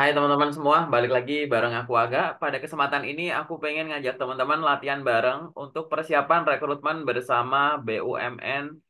Hai teman-teman semua, balik lagi bareng aku Aga. Pada kesempatan ini aku pengen ngajak teman-teman latihan bareng untuk persiapan rekrutmen bersama BUMN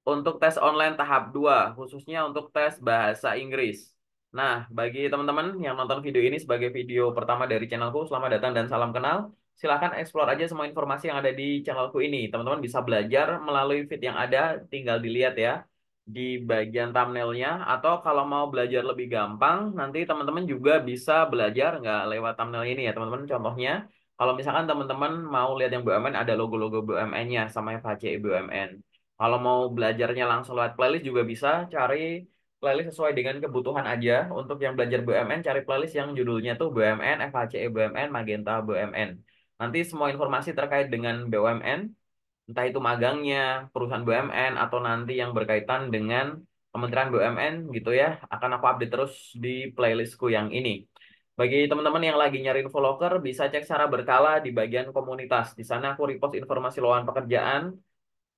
untuk tes online tahap 2, khususnya untuk tes bahasa Inggris. Nah, bagi teman-teman yang nonton video ini sebagai video pertama dari channelku, selamat datang dan salam kenal. Silahkan explore aja semua informasi yang ada di channelku ini. Teman-teman bisa belajar melalui feed yang ada, tinggal dilihat ya di bagian thumbnailnya. Atau kalau mau belajar lebih gampang, nanti teman-teman juga bisa belajar nggak lewat thumbnail ini ya teman-teman. Contohnya, kalau misalkan teman-teman mau lihat yang BUMN, ada logo-logo BUMN-nya sama FHC BUMN. Kalau mau belajarnya langsung lewat playlist juga bisa cari playlist sesuai dengan kebutuhan aja. Untuk yang belajar BUMN, cari playlist yang judulnya tuh BUMN, FHCE BUMN, Magenta BUMN. Nanti semua informasi terkait dengan BUMN, entah itu magangnya, perusahaan BUMN, atau nanti yang berkaitan dengan Kementerian BUMN gitu ya, akan aku update terus di playlistku yang ini. Bagi teman-teman yang lagi nyari info loker, bisa cek secara berkala di bagian komunitas. Di sana aku repost informasi lowongan pekerjaan,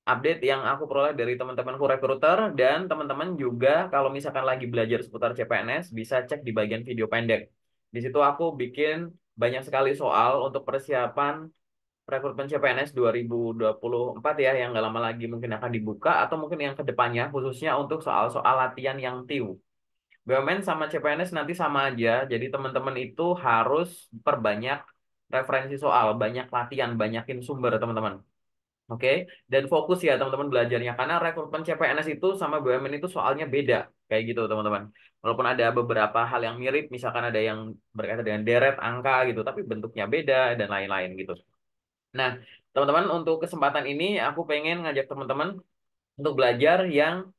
update yang aku peroleh dari teman-temanku recruiter, dan teman-teman juga kalau misalkan lagi belajar seputar CPNS bisa cek di bagian video pendek. Di situ aku bikin banyak sekali soal untuk persiapan rekrutmen CPNS 2024 ya, yang nggak lama lagi mungkin akan dibuka, atau mungkin yang kedepannya khususnya untuk soal-soal latihan yang TIW. BUMN sama CPNS nanti sama aja, jadi teman-teman itu harus perbanyak referensi soal, banyak latihan, banyakin sumber teman-teman. Oke, dan fokus ya teman-teman belajarnya, karena rekrutmen CPNS itu sama BUMN itu soalnya beda kayak gitu teman-teman. Walaupun ada beberapa hal yang mirip, misalkan ada yang berkaitan dengan deret angka gitu, tapi bentuknya beda dan lain-lain gitu. Nah, teman-teman, untuk kesempatan ini aku pengen ngajak teman-teman untuk belajar yang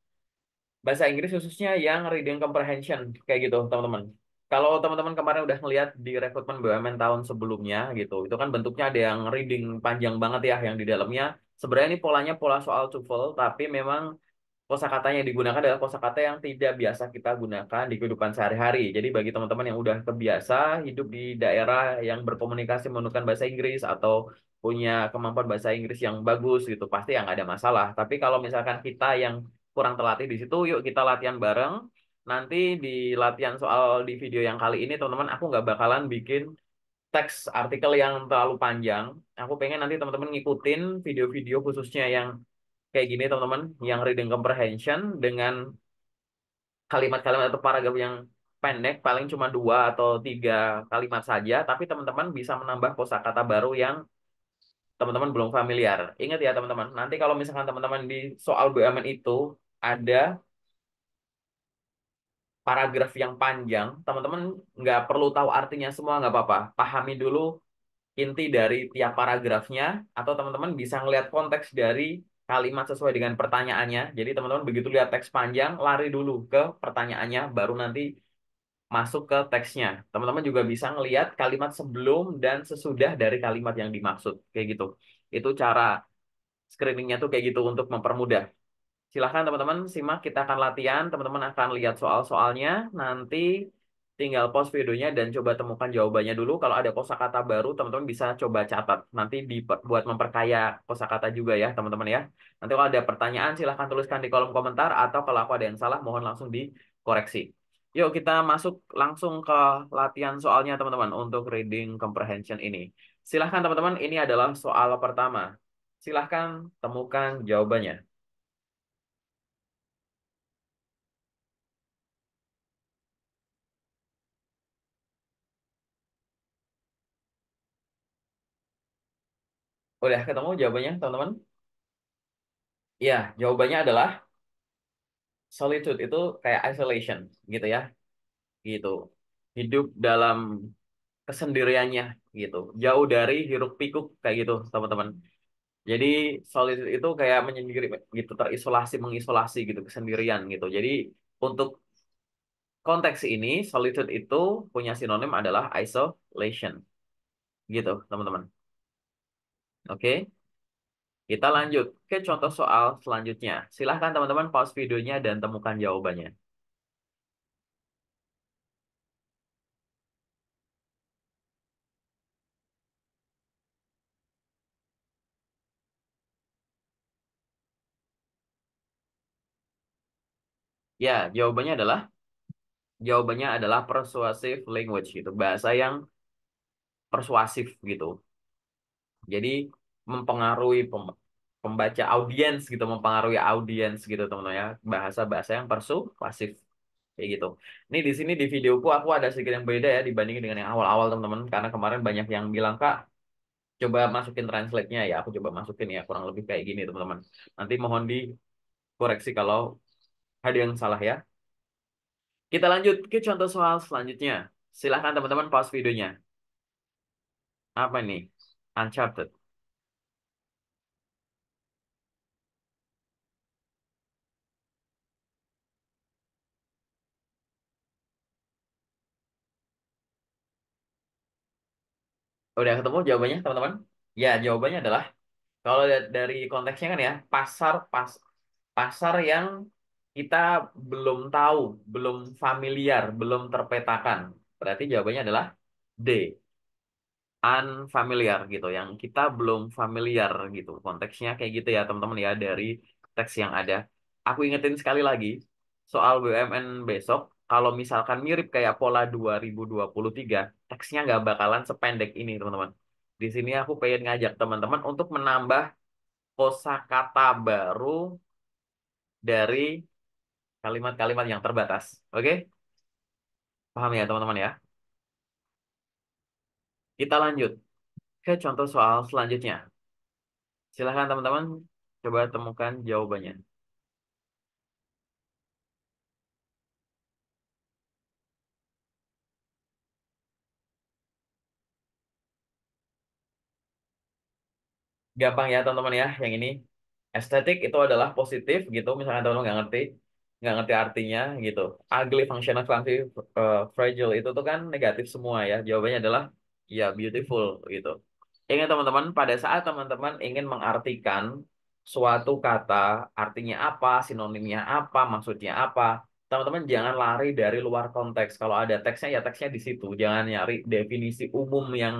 bahasa Inggris, khususnya yang reading comprehension kayak gitu teman-teman. Kalau teman-teman kemarin udah ngeliat di rekrutmen BUMN tahun sebelumnya gitu, itu kan bentuknya ada yang reading panjang banget ya, yang di dalamnya sebenarnya ini polanya pola soal TOEFL, tapi memang kosakatanya yang digunakan adalah kosakata yang tidak biasa kita gunakan di kehidupan sehari-hari. Jadi bagi teman-teman yang udah kebiasa hidup di daerah yang berkomunikasi menggunakan bahasa Inggris atau punya kemampuan bahasa Inggris yang bagus gitu, pasti yang ada masalah. Tapi kalau misalkan kita yang kurang terlatih di situ, yuk kita latihan bareng. Nanti di latihan soal di video yang kali ini, teman-teman, aku nggak bakalan bikin teks artikel yang terlalu panjang. Aku pengen nanti teman-teman ngikutin video-video khususnya yang kayak gini teman-teman, yang reading comprehension dengan kalimat-kalimat atau paragraf yang pendek, paling cuma 2 atau 3 kalimat saja, tapi teman-teman bisa menambah kosakata baru yang teman-teman belum familiar. Ingat ya teman-teman, nanti kalau misalkan teman-teman di soal BUMN itu ada paragraf yang panjang, teman-teman nggak perlu tahu artinya semua, nggak apa-apa. Pahami dulu inti dari tiap paragrafnya, atau teman-teman bisa ngelihat konteks dari kalimat sesuai dengan pertanyaannya. Jadi teman-teman begitu lihat teks panjang, lari dulu ke pertanyaannya, baru nanti masuk ke teksnya. Teman-teman juga bisa ngelihat kalimat sebelum dan sesudah dari kalimat yang dimaksud, kayak gitu. Itu cara screeningnya tuh kayak gitu untuk mempermudah. Silahkan teman-teman simak, kita akan latihan, teman-teman akan lihat soal-soalnya, nanti tinggal pause videonya dan coba temukan jawabannya dulu. Kalau ada kosakata baru, teman-teman bisa coba catat. Nanti buat memperkaya kosakata juga ya, teman-teman ya. Nanti kalau ada pertanyaan, silahkan tuliskan di kolom komentar, atau kalau aku ada yang salah, mohon langsung dikoreksi. Yuk kita masuk langsung ke latihan soalnya teman-teman untuk reading comprehension ini. Silahkan teman-teman, ini adalah soal pertama. Silahkan temukan jawabannya. Udah ketemu jawabannya, teman-teman? Ya, jawabannya adalah solitude itu kayak isolation gitu ya, gitu. Hidup dalam kesendiriannya gitu. Jauh dari hiruk pikuk kayak gitu, teman-teman. Jadi solitude itu kayak menyendiri gitu, terisolasi, mengisolasi gitu, kesendirian gitu. Jadi untuk konteks ini, solitude itu punya sinonim adalah isolation gitu, teman-teman. Oke, kita lanjut ke contoh soal selanjutnya. Silahkan teman-teman pause videonya dan temukan jawabannya. Ya, jawabannya adalah Jawabannya adalah persuasive language gitu, bahasa yang persuasif gitu. Jadi mempengaruhi pembaca audiens gitu, mempengaruhi audiens gitu teman-teman ya. Bahasa-bahasa yang persuasif kayak gitu. Ini di sini di videoku aku ada sedikit yang beda ya dibandingin dengan yang awal-awal teman-teman, karena kemarin banyak yang bilang Kak, coba masukin translate-nya ya. Aku coba masukin ya, kurang lebih kayak gini teman-teman. Nanti mohon dikoreksi kalau ada yang salah ya. Kita lanjut ke contoh soal selanjutnya. Silahkan teman-teman pause videonya. Apa nih? Uncharted. Udah ketemu jawabannya teman-teman? Ya, jawabannya adalah kalau lihat dari konteksnya kan ya, pasar yang kita belum tahu, belum familiar, belum terpetakan. Berarti jawabannya adalah D, unfamiliar gitu, yang kita belum familiar gitu. Konteksnya kayak gitu ya teman-teman ya, dari teks yang ada. Aku ingetin sekali lagi, soal BUMN besok, kalau misalkan mirip kayak pola 2023, teksnya nggak bakalan sependek ini teman-teman. Di sini aku pengen ngajak teman-teman untuk menambah kosakata baru dari kalimat-kalimat yang terbatas. Oke? Paham ya teman-teman ya? Kita lanjut ke contoh soal selanjutnya. Silahkan teman-teman coba temukan jawabannya. Gampang ya teman-teman ya, yang ini. Estetik itu adalah positif gitu, misalkan teman-teman nggak ngerti artinya gitu. Ugly, functional, clumsy, fragile itu tuh kan negatif semua ya. Jawabannya adalah ya beautiful gitu. Ingat teman-teman, pada saat teman-teman ingin mengartikan suatu kata, artinya apa, sinonimnya apa, maksudnya apa, teman-teman jangan lari dari luar konteks. Kalau ada teksnya ya teksnya di situ. Jangan nyari definisi umum yang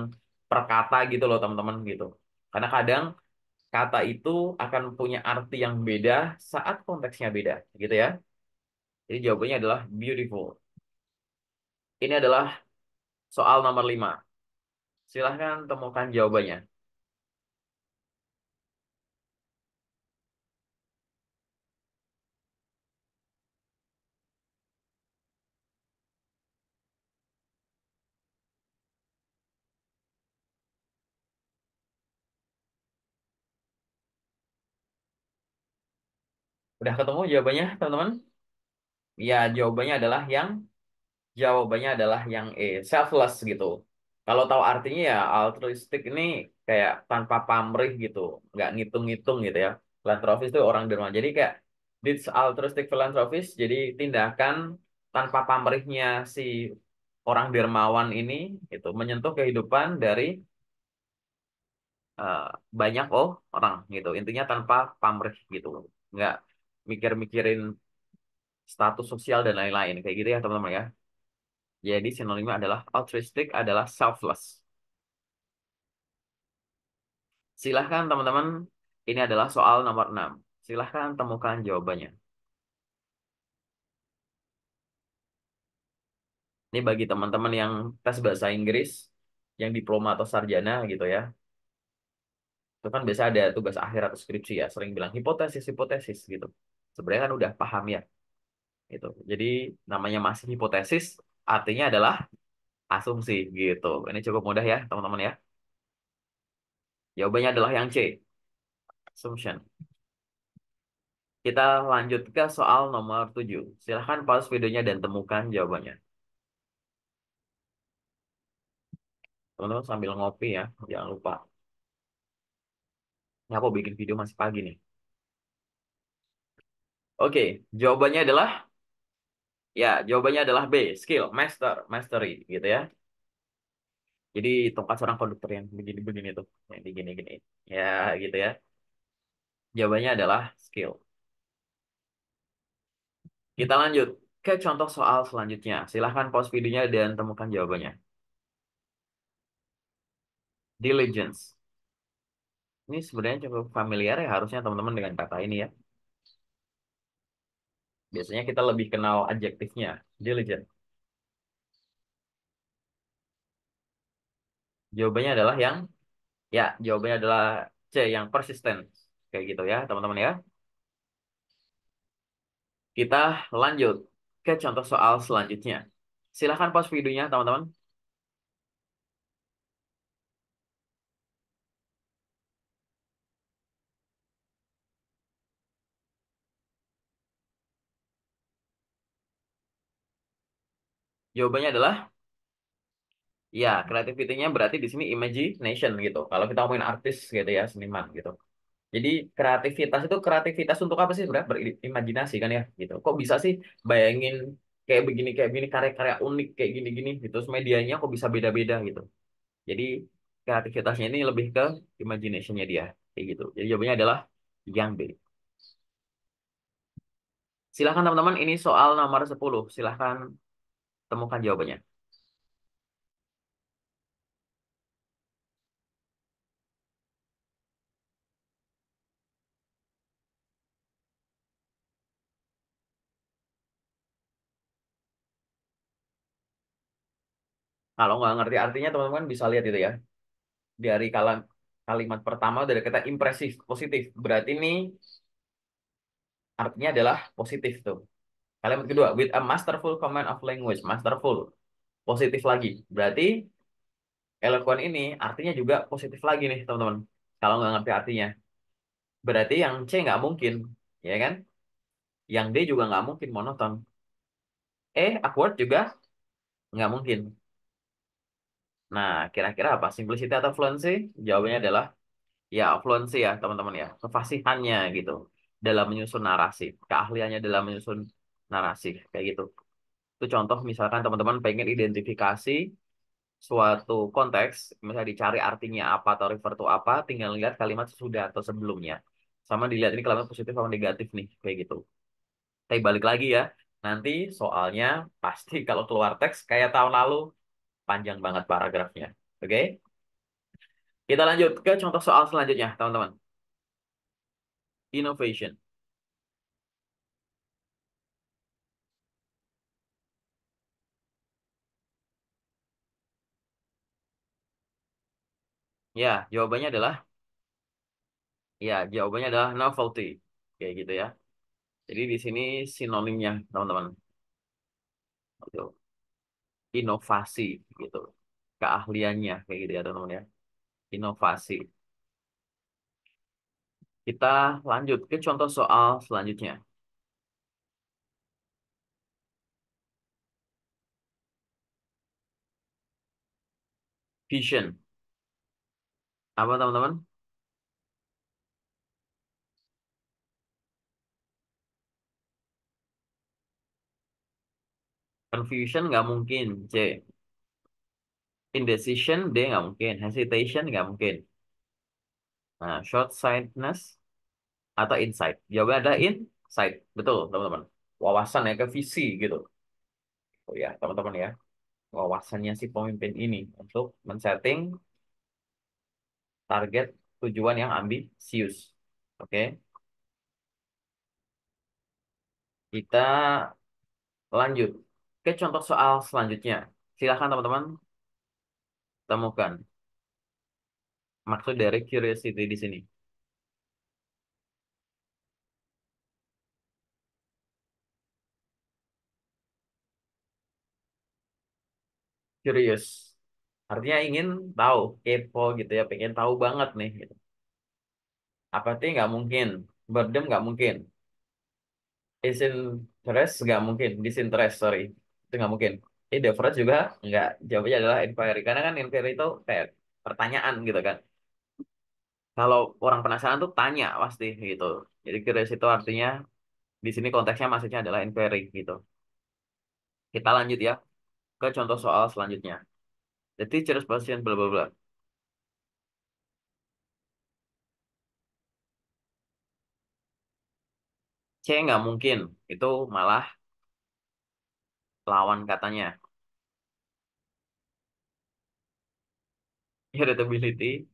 per kata gitu loh teman-teman gitu. Karena kadang kata itu akan punya arti yang beda saat konteksnya beda, gitu ya. Jadi jawabannya adalah beautiful. Ini adalah soal nomor 5. Silahkan temukan jawabannya. Udah ketemu jawabannya, teman-teman? Ya, jawabannya adalah yang E, selfless gitu. Kalau tahu artinya ya altruistik ini kayak tanpa pamrih gitu, nggak ngitung-ngitung gitu ya. Filantropis itu orang dermawan. Jadi kayak deeds altruistic philanthropist, jadi tindakan tanpa pamrihnya si orang dermawan ini itu menyentuh kehidupan dari eh, banyak orang gitu. Intinya tanpa pamrih gitu. Nggak mikir-mikirin status sosial dan lain-lain kayak gitu ya teman-teman ya. Jadi sinonimnya adalah altruistic adalah selfless. Silahkan teman-teman, ini adalah soal nomor 6. Silahkan temukan jawabannya. Ini bagi teman-teman yang tes bahasa Inggris, yang diploma atau sarjana gitu ya. Itu kan biasa ada tugas akhir atau skripsi ya, sering bilang hipotesis gitu. Sebenarnya kan udah paham ya gitu. Jadi namanya masih hipotesis, artinya adalah asumsi gitu. Ini cukup mudah ya teman-teman ya. Jawabannya adalah yang C, assumption. Kita lanjut ke soal nomor 7. Silahkan pause videonya dan temukan jawabannya. Teman-teman sambil ngopi ya, jangan lupa. Ini aku bikin video masih pagi nih. Oke, jawabannya adalah jawabannya adalah B, skill, mastery gitu ya. Jadi tongkat seorang konduktor yang begini-begini tuh, yang digini-gini. Ya, gitu ya. Jawabannya adalah skill. Kita lanjut ke contoh soal selanjutnya. Silahkan pause videonya dan temukan jawabannya. Diligence. Ini sebenarnya cukup familiar ya harusnya teman-teman dengan kata ini ya. Biasanya kita lebih kenal adjektifnya, diligent. Jawabannya adalah yang ya, jawabannya adalah C, yang persisten. Kayak gitu ya, teman-teman ya. Kita lanjut ke contoh soal selanjutnya. Silahkan pause videonya, teman-teman. Jawabannya adalah ya, creativity-nya berarti di sini imagination gitu. Kalau kita ngomongin artis gitu ya, seniman gitu. Jadi kreativitas untuk apa sih sebenarnya? Berimajinasi kan ya gitu. Kok bisa sih bayangin kayak begini karya-karya unik kayak gini-gini gitu. Terus medianya kok bisa beda-beda gitu. Jadi kreativitasnya ini lebih ke imagination-nya dia kayak gitu. Jadi jawabannya adalah yang B. Silahkan teman-teman, ini soal nomor 10. Silahkan temukan jawabannya. Kalau nggak ngerti artinya teman-teman bisa lihat itu ya. Dari kalimat pertama dari kata impresif, positif. Berarti ini artinya adalah positif tuh. Kalimat kedua, with a masterful command of language. Masterful, positif lagi. Berarti eloquent ini artinya juga positif lagi nih teman-teman. Kalau nggak ngerti artinya. Berarti yang C nggak mungkin, ya kan? Yang D juga nggak mungkin monoton. Awkward juga nggak mungkin. Nah, kira-kira apa? Simplicity atau fluency? Jawabannya adalah ya fluency ya teman-teman ya. Kefasihannya gitu. Dalam menyusun narasi. Keahliannya dalam menyusun narasi. Kayak gitu. Itu contoh misalkan teman-teman pengen identifikasi suatu konteks, misalnya dicari artinya apa atau refer to apa, tinggal lihat kalimat sesudah atau sebelumnya. Sama dilihat ini kalimat positif sama negatif nih, kayak gitu. Tapi balik lagi ya, nanti soalnya pasti kalau keluar teks kayak tahun lalu, panjang banget paragrafnya. Oke, kita lanjut ke contoh soal selanjutnya, teman-teman. Innovation. Ya, jawabannya adalah novelty. Kayak gitu ya. Jadi di sini sinonimnya, teman-teman. Gitu. Inovasi gitu. Keahliannya kayak gitu ya, teman-teman ya. Inovasi. Kita lanjut ke contoh soal selanjutnya. Vision. Apa teman-teman? Confusion nggak mungkin. C. Indecision. D nggak mungkin. Hesitation nggak mungkin. Nah, short-sightedness atau insight. Jawabannya ada insight. Betul, teman-teman. Wawasan ya ke visi gitu. Oh ya, teman-teman ya. Wawasannya si pemimpin ini untuk men-setting target tujuan yang ambisius. Oke, kita lanjut ke contoh soal selanjutnya. Silakan teman-teman temukan maksud dari curiosity di sini. Curious. Artinya ingin tahu, kepo gitu ya, pengen tahu banget nih. Gitu. Apa sih nggak mungkin? Boredom nggak mungkin. Disinterest nggak mungkin. Disinterest, sorry. Itu nggak mungkin. Diverse juga nggak. Jawabannya adalah inquiry. Karena kan inquiry itu kayak pertanyaan gitu kan. Kalau orang penasaran tuh tanya pasti gitu. Jadi curious itu artinya di sini konteksnya maksudnya adalah inquiry gitu. Kita lanjut ya ke contoh soal selanjutnya. The teacher's question bla bla bla. C nggak mungkin. Itu malah lawan katanya. Irritability.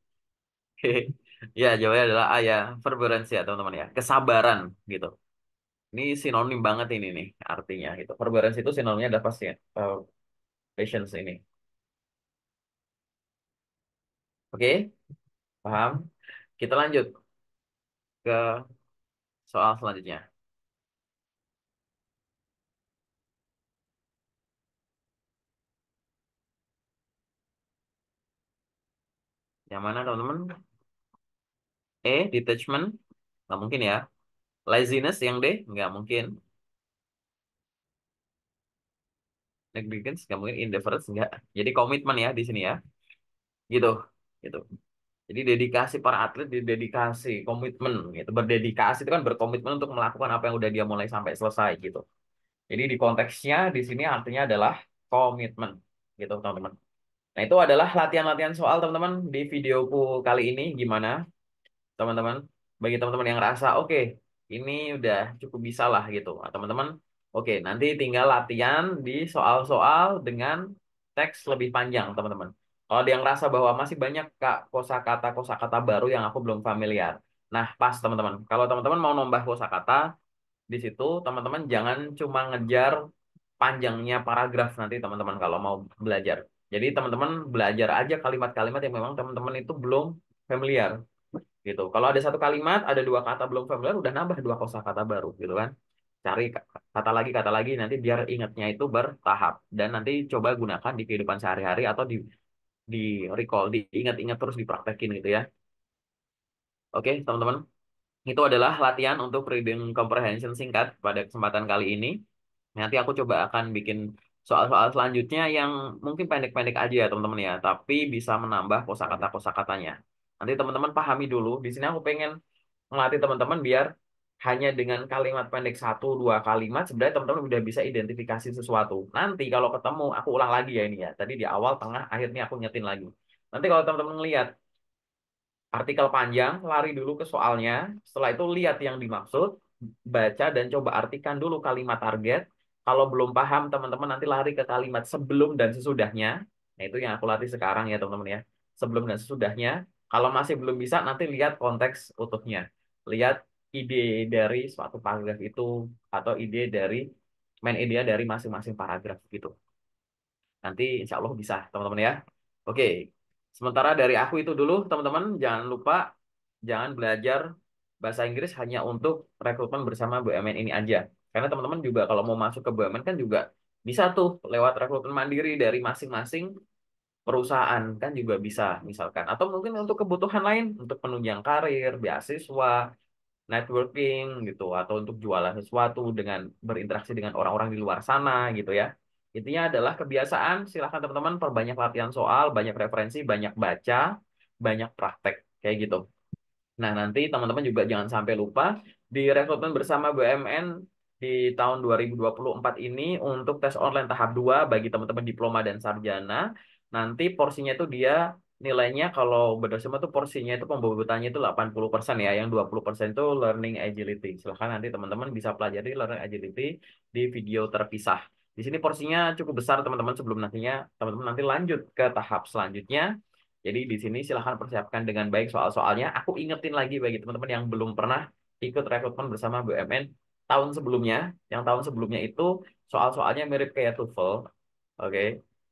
Ya, jawabannya adalah A ya. Forbearance ya, teman-teman ya. Kesabaran gitu. Ini sinonim banget ini nih artinya gitu. Forbearance itu sinonimnya adalah pasti patience ini. Oke, paham? Kita lanjut ke soal selanjutnya. Yang mana teman-teman? Detachment. Nggak mungkin ya. Laziness yang D? Nggak mungkin. Negligence? Nggak mungkin. Indifference? Nggak. Jadi komitmen ya di sini ya. Gitu. Gitu. Jadi dedikasi para atlet, dedikasi, komitmen gitu. Berdedikasi itu kan berkomitmen untuk melakukan apa yang udah dia mulai sampai selesai gitu. Jadi di konteksnya di sini artinya adalah komitmen gitu teman-teman. Nah itu adalah latihan-latihan soal teman-teman di videoku kali ini. Gimana teman-teman? Bagi teman-teman yang ngerasa oke ini udah cukup bisa lah gitu. Nah, teman-teman, oke nanti tinggal latihan di soal-soal dengan teks lebih panjang teman-teman. Kalau dia ngerasa bahwa masih banyak kak kosakata baru yang aku belum familiar. Nah pas teman-teman, kalau teman-teman mau nambah kosakata di situ teman-teman jangan cuma ngejar panjangnya paragraf nanti teman-teman kalau mau belajar. Jadi teman-teman belajar aja kalimat-kalimat yang memang teman-teman itu belum familiar gitu. Kalau ada satu kalimat, ada dua kata belum familiar, udah nambah dua kosakata baru gitu kan. Cari kata lagi nanti biar ingatnya itu bertahap dan nanti coba gunakan di kehidupan sehari-hari atau di recall, diingat-ingat terus dipraktekin gitu ya. Oke, teman-teman. Itu adalah latihan untuk reading comprehension singkat pada kesempatan kali ini. Nanti aku coba akan bikin soal-soal selanjutnya yang mungkin pendek-pendek aja ya teman-teman ya, tapi bisa menambah kosakata-kosakatanya. Nanti teman-teman pahami dulu. Di sini aku pengen melatih teman-teman biar hanya dengan kalimat pendek satu dua kalimat sebenarnya teman-teman udah bisa identifikasi sesuatu. Nanti kalau ketemu aku ulang lagi ya ini ya. Tadi di awal, tengah, akhirnya aku nyetin lagi. Nanti kalau teman-teman lihat artikel panjang, lari dulu ke soalnya. Setelah itu lihat yang dimaksud, baca dan coba artikan dulu kalimat target. Kalau belum paham, teman-teman nanti lari ke kalimat sebelum dan sesudahnya. Nah, itu yang aku latih sekarang ya, teman-teman ya. Sebelum dan sesudahnya. Kalau masih belum bisa, nanti lihat konteks utuhnya. Lihat ide dari suatu paragraf itu atau ide dari main ide dari masing-masing paragraf gitu. Nanti insya Allah bisa, teman-teman ya. Oke, sementara dari aku itu dulu, teman-teman. Jangan lupa, jangan belajar bahasa Inggris hanya untuk rekrutmen bersama BUMN ini aja. Karena teman-teman juga kalau mau masuk ke BUMN kan juga bisa tuh lewat rekrutmen mandiri dari masing-masing perusahaan kan juga bisa misalkan. Atau mungkin untuk kebutuhan lain, untuk penunjang karir, beasiswa, networking gitu atau untuk jualan sesuatu dengan berinteraksi dengan orang-orang di luar sana gitu ya. Intinya adalah kebiasaan, silahkan teman-teman perbanyak latihan soal, banyak referensi, banyak baca, banyak praktek kayak gitu. Nah, nanti teman-teman juga jangan sampai lupa di rekrutmen bersama BUMN di tahun 2024 ini untuk tes online tahap 2 bagi teman-teman diploma dan sarjana. Nanti porsinya itu dia nilainya kalau berdasarkan tuh porsinya itu pembobotannya itu 80% ya, yang 20% itu learning agility. Silahkan nanti teman-teman bisa pelajari learning agility di video terpisah. Di sini porsinya cukup besar teman-teman sebelum nantinya teman-teman nanti lanjut ke tahap selanjutnya. Jadi di sini silahkan persiapkan dengan baik soal-soalnya. Aku ingetin lagi bagi teman-teman yang belum pernah ikut rekrutmen bersama BUMN tahun sebelumnya. Yang tahun sebelumnya itu soal-soalnya mirip kayak TOEFL, oke?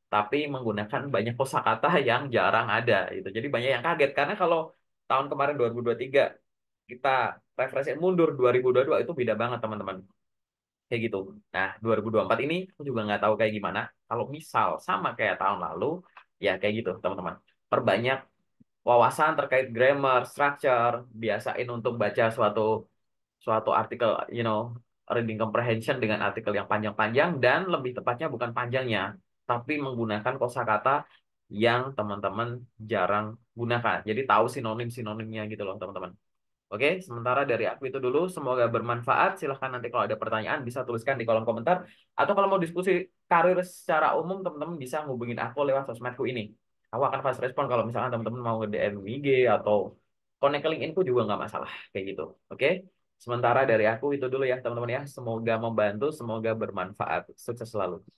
Tapi menggunakan banyak kosakata yang jarang ada. Itu. Jadi banyak yang kaget karena kalau tahun kemarin 2023 kita referensi mundur 2022 itu beda banget teman-teman. Kayak gitu. Nah, 2024 ini aku juga nggak tahu kayak gimana. Kalau misal sama kayak tahun lalu, ya kayak gitu teman-teman. Perbanyak wawasan terkait grammar, structure, biasain untuk baca suatu suatu artikel, reading comprehension dengan artikel yang panjang-panjang dan lebih tepatnya bukan panjangnya, tapi menggunakan kosakata yang teman-teman jarang gunakan. Jadi tahu sinonim-sinonimnya gitu loh, teman-teman. Oke, sementara dari aku itu dulu. Semoga bermanfaat. Silahkan nanti kalau ada pertanyaan bisa tuliskan di kolom komentar. Atau kalau mau diskusi karir secara umum, teman-teman bisa ngubungin aku lewat sosmedku ini. Aku akan fast respon kalau misalkan teman-teman mau nge-DM IG atau connect ke LinkedIn ku juga nggak masalah. Kayak gitu. Oke, sementara dari aku itu dulu ya teman-teman ya. Semoga membantu, semoga bermanfaat. Sukses selalu.